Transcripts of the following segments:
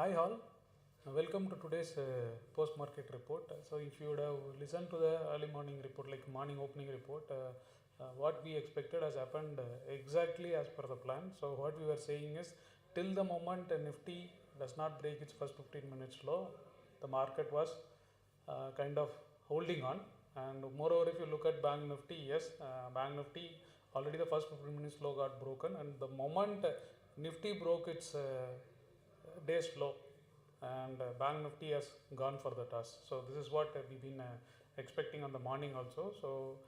Hi all, welcome to today's post-market report. So if you would have listened to the early morning report, like morning opening report, what we expected has happened exactly as per the plan. So what we were saying is, till the moment Nifty does not break its first 15 minutes low, the market was kind of holding on. And moreover, if you look at Bank Nifty, yes, Bank Nifty already the first 15 minutes low got broken, and the moment Nifty broke its days low, and Bank Nifty has gone for the toss. So this is what we've been expecting on the morning also. So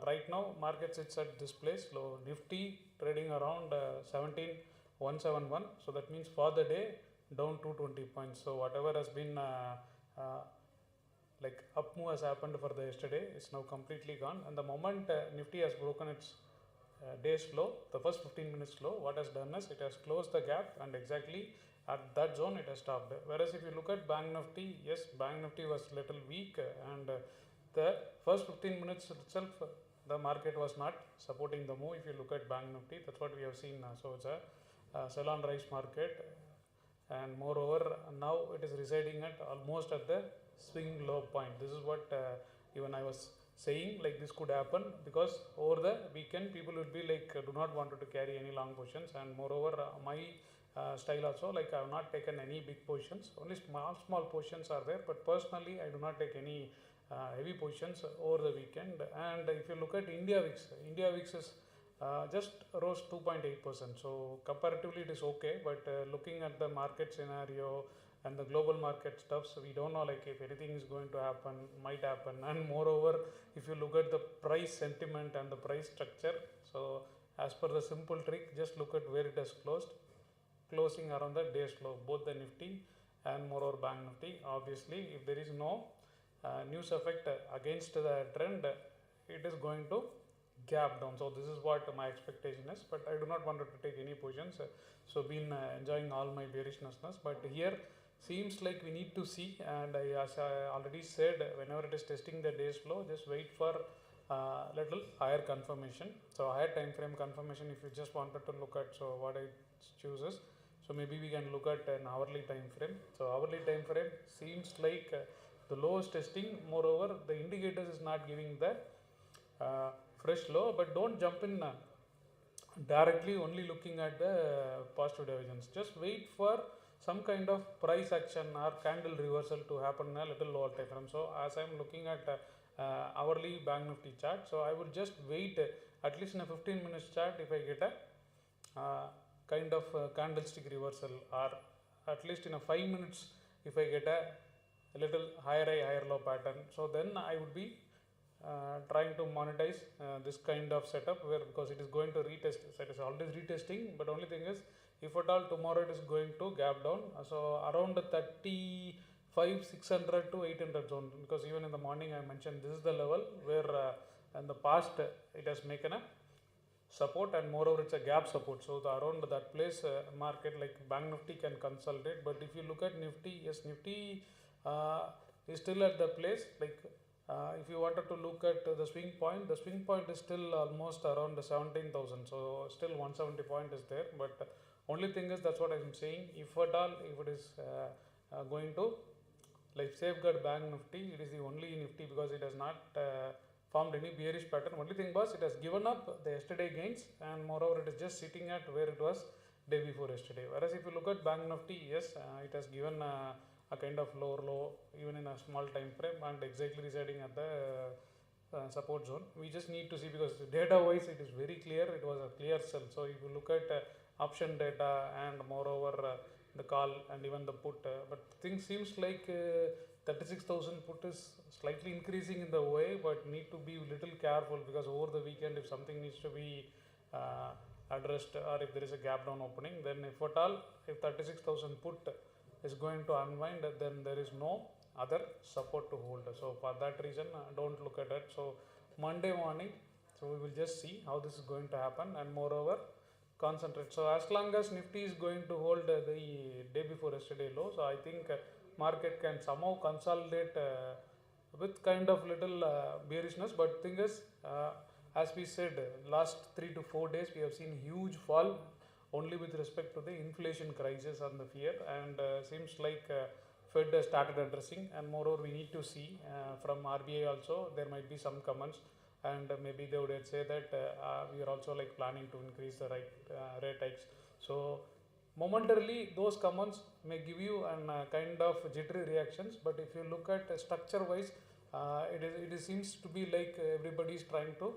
right now market sits at this place low, Nifty trading around 17,171. So that means for the day down 220 points. So whatever has been uh, like up move has happened for the yesterday, it's now completely gone. And the moment Nifty has broken its days low, the first 15 minutes low, what has done is it has closed the gap, and exactly at that zone it has stopped. Whereas if you look at Bank Nifty, yes, Bank Nifty was little weak, and the first 15 minutes itself, the market was not supporting the move. If you look at Bank Nifty, that's what we have seen. So it's a sell on rise market, and moreover now it is residing at almost at the swing low point. This is what even I was saying, like this could happen because over the weekend people will be like do not wanted to carry any long positions. And moreover my style also, like I have not taken any big positions, only small positions are there, but personally I do not take any heavy positions over the weekend. And if you look at India VIX is just rose 2.8%. So comparatively it is okay, but looking at the market scenario and the global market stuff, so we don't know like if anything is going to happen, might happen. And moreover, if you look at the price sentiment and the price structure, so as per the simple trick, just look at where it has closed, closing around the day slow, both the Nifty and moreover Bank Nifty. Obviously if there is no news effect against the trend, it is going to gap down. So this is what my expectation is, but I do not want to take any positions. So been enjoying all my bearishness, but here seems like we need to see. And as I already said, whenever it is testing the days flow, just wait for little higher confirmation. So higher time frame confirmation, if you just wanted to look at, so what I choose is, so maybe we can look at an hourly time frame. So hourly time frame seems like the lowest testing. Moreover, the indicators is not giving the fresh low, but don't jump in directly only looking at the positive divergence. Just wait for some kind of price action or candle reversal to happen in a little lower time frame. So as I am looking at hourly Bank Nifty chart, so I will just wait at least in a 15 minutes chart if I get a kind of candlestick reversal, or at least in a 5 minutes if I get a little higher high higher low pattern. So then I would be trying to monetize this kind of setup, where because it is going to retest, so it is always retesting, but only thing is if at all tomorrow it is going to gap down, so around 35 600 to 800 zone, because even in the morning I mentioned this is the level where in the past it has making a support, and moreover it's a gap support. So the around that place market like Bank Nifty can consolidate. But if you look at Nifty, yes, Nifty is still at the place like if you wanted to look at the swing point, the swing point is still almost around 17,000. So still 170 point is there. But only thing is, that's what I am saying. If at all, if it is going to like safeguard Bank Nifty, it is the only Nifty, because it has not formed any bearish pattern. Only thing was it has given up the yesterday gains, and moreover it is just sitting at where it was day before yesterday. Whereas if you look at Bank Nifty, yes, it has given a kind of lower low even in a small time frame, and exactly residing at the support zone. We just need to see, because data wise it is very clear, it was a clear sell. So if you look at option data and moreover the call and even the put, but things seems like 36,000 put is slightly increasing in the way, but need to be little careful, because over the weekend if something needs to be addressed, or if there is a gap down opening, then if at all, if 36,000 put is going to unwind, then there is no other support to hold. So for that reason don't look at it. So Monday morning, so we will just see how this is going to happen, and moreover concentrate. So as long as Nifty is going to hold the day before yesterday low, so I think market can somehow consolidate with kind of little bearishness. But thing is, as we said, last 3 to 4 days we have seen huge fall only with respect to the inflation crisis and the fear, and seems like Fed has started addressing, and moreover we need to see from RBI also there might be some comments, and maybe they would say that we are also like planning to increase the rate hikes. So momentarily those comments may give you an kind of jittery reactions, but if you look at structure wise, it seems to be like everybody is trying to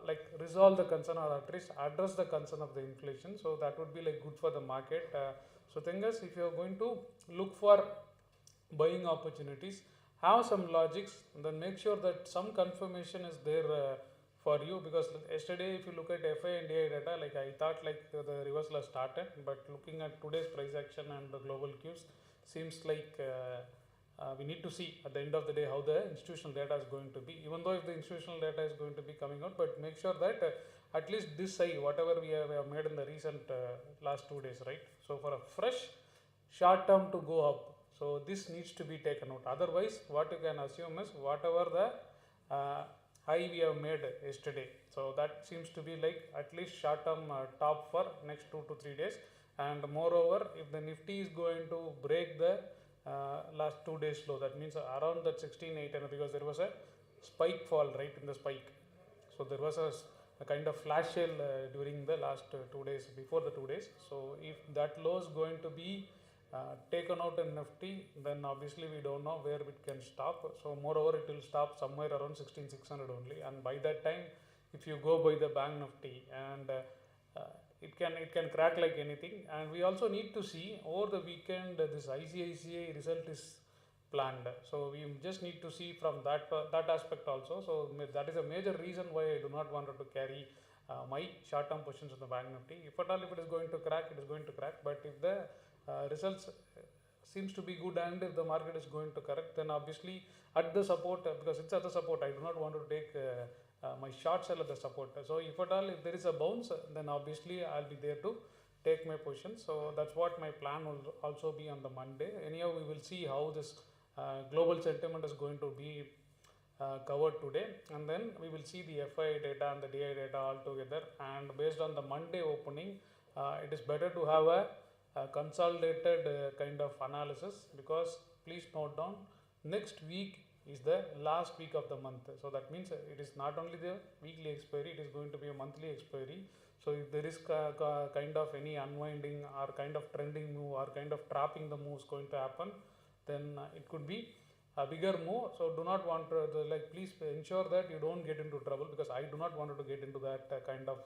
like resolve the concern or at least address the concern of the inflation. So that would be like good for the market. So thing is, if you are going to look for buying opportunities, have some logics, and then make sure that some confirmation is there for you, because yesterday if you look at FI and DI data, like I thought like the reversal has started, but looking at today's price action and the global cues, seems like we need to see at the end of the day how the institutional data is going to be, even though if the institutional data is going to be coming out, but make sure that at least this high whatever we have made in the recent last 2 days, right? So for a fresh short term to go up, so this needs to be taken out. Otherwise what you can assume is whatever the high we have made yesterday, so that seems to be like at least short term top for next 2 to 3 days. And moreover, if the Nifty is going to break the last 2 days low, that means around that 16,800, because there was a spike fall right in the spike. So there was a kind of flash sale during the last 2 days, before the 2 days. So if that low is going to be taken out in Nifty, then obviously we don't know where it can stop. So moreover, it will stop somewhere around 16,600 only, and by that time if you go by the bank Nifty, and it can crack like anything. And we also need to see over the weekend this ICICI result is planned, so we just need to see from that aspect also. So that is a major reason why I do not want to carry my short term positions in the bank Nifty. If at all if it is going to crack, it is going to crack, but if the results seems to be good and if the market is going to correct, then obviously at the support, because it's at the support, I do not want to take my short sell at the support. So if at all if there is a bounce, then obviously I'll be there to take my position. So that's what my plan will also be on the Monday. Anyhow, we will see how this global sentiment is going to be covered today, and then we will see the FI data and the DI data all together. And based on the Monday opening, it is better to have a consolidated kind of analysis, because please note down, next week is the last week of the month. So that means it is not only the weekly expiry, it is going to be a monthly expiry. So if there is kind of any unwinding or kind of trending move or kind of trapping the moves going to happen, then it could be a bigger move. So do not want to please ensure that you don't get into trouble, because I do not want to get into that kind of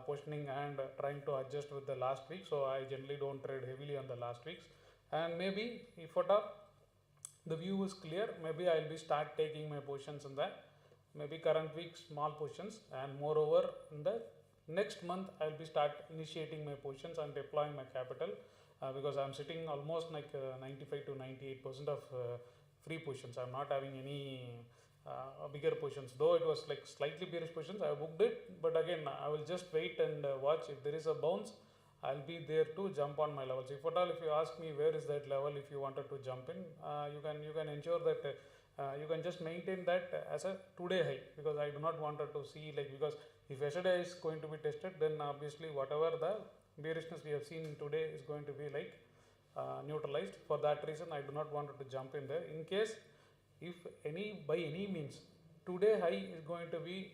positioning and trying to adjust with the last week. So I generally don't trade heavily on the last weeks, and maybe if at all the view is clear, maybe I'll be start taking my positions in the maybe current week small positions, and moreover in the next month I'll be start initiating my positions and deploying my capital, because I'm sitting almost like 95 to 98% of free positions. I'm not having any bigger positions, though it was like slightly bearish positions. I booked it, but again I will just wait and watch. If there is a bounce, I'll be there to jump on my levels. If at all if you ask me where is that level, if you wanted to jump in, you can ensure that you can just maintain that as a today high, because I do not wanted to see because if yesterday is going to be tested, then obviously whatever the bearishness we have seen today is going to be neutralized. For that reason I do not want to jump in there. In case if by any means today high is going to be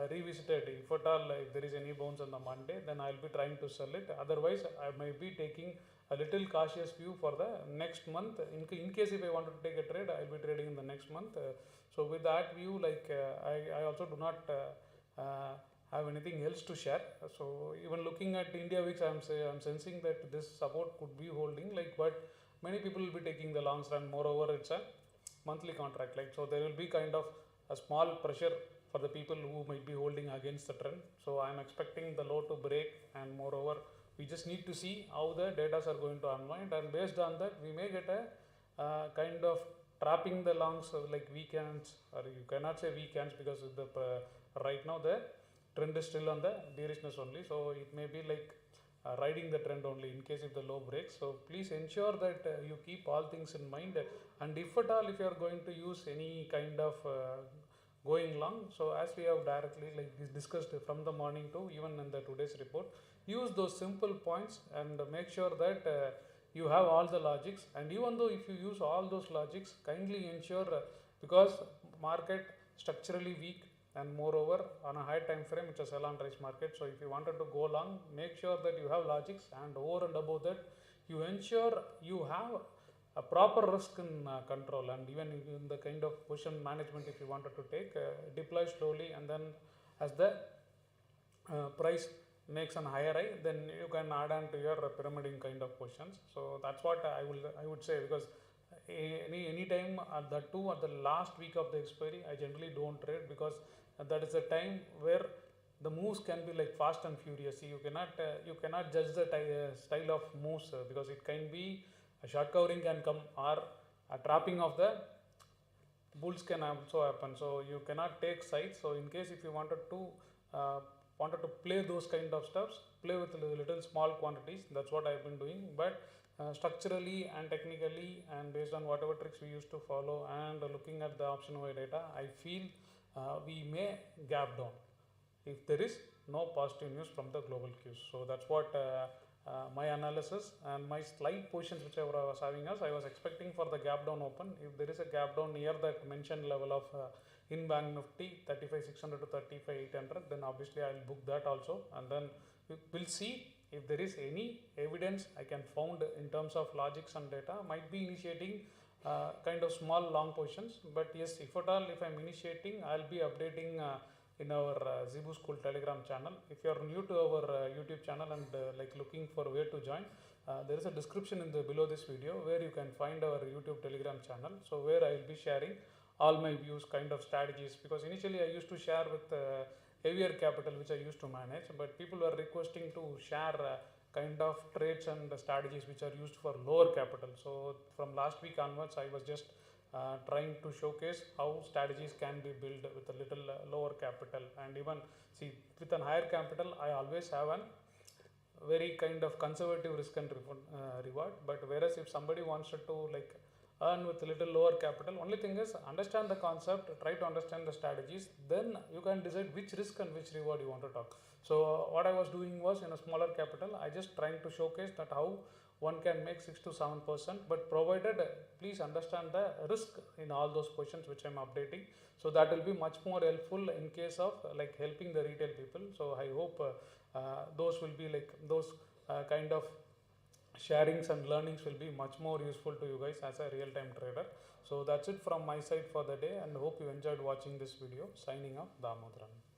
revisited, if at all if there is any bounce on the Monday, then I will be trying to sell it. Otherwise I might be taking a little cautious view for the next month. In case if I wanted to take a trade, I will be trading in the next month. So with that view, I also do not have anything else to share. So even looking at India Wix, I'm sensing that this support could be holding, but many people will be taking the longs run. Moreover, it's a monthly contract, so there will be kind of a small pressure for the people who might be holding against the trend. So I'm expecting the low to break, and moreover we just need to see how the data are going to unwind, and based on that we may get a kind of trapping the longs like weekends, or you cannot say weekends, because the right now the trend is still on the bearishness only. So it may be riding the trend only in case if the low breaks. So please ensure that you keep all things in mind, and if at all if you are going to use any kind of going long. So as we have directly discussed from the morning to even in the today's report, use those simple points and make sure that you have all the logics. And even though if you use all those logics, kindly ensure because market structurally weak, and moreover on a high time frame it's a sell on rise market. So if you wanted to go long, make sure that you have logics, and over and above that you ensure you have a proper risk in control, and even in the kind of position management if you wanted to take, deploy slowly, and then as the price makes an higher high, then you can add on to your pyramiding kind of positions. So that's what I would say, because any time at the last week of the expiry, I generally don't trade, because that is the time where the moves can be like fast and furious. You cannot judge the style of moves, because it can be a short covering can come, or a trapping of the bulls can also happen. So you cannot take sides. So in case if you wanted to play those kind of stuffs, play with little small quantities. That's what I've been doing. But structurally and technically, and based on whatever tricks we used to follow, and looking at the option Y data, I feel we may gap down if there is no positive news from the global cues. So that's what my analysis and my slight positions which I was having as I was expecting for the gap down open. If there is a gap down near that mentioned level of in Bank Nifty 35,600 to 35,800, then obviously I will book that also, and then we'll see if there is any evidence I can found in terms of logics and data. Might be initiating kind of small long positions, but yes, if at all if I'm initiating, I'll be updating in our Zebu School Telegram channel. If you are new to our YouTube channel and looking for where to join, there is a description in the below this video where you can find our YouTube Telegram channel. So where I will be sharing all my views, kind of strategies, because initially I used to share with heavier capital which I used to manage, but people were requesting to share kind of trades and strategies which are used for lower capital. So from last week onwards, I was just trying to showcase how strategies can be built with a little lower capital. And even see, with a higher capital, I always have an very kind of conservative risk and reward. But whereas if somebody wants to earn with a little lower capital, only thing is understand the concept, try to understand the strategies, then you can decide which risk and which reward you want to talk. So what I was doing was, in a smaller capital, I just trying to showcase that how one can make 6 to 7%, but provided please understand the risk in all those positions which I'm updating. So that will be much more helpful in case of helping the retail people. So I hope those will be those kind of sharings and learnings will be much more useful to you guys as a real-time trader. So that's it from my side for the day, and hope you enjoyed watching this video. Signing off, Damodharan.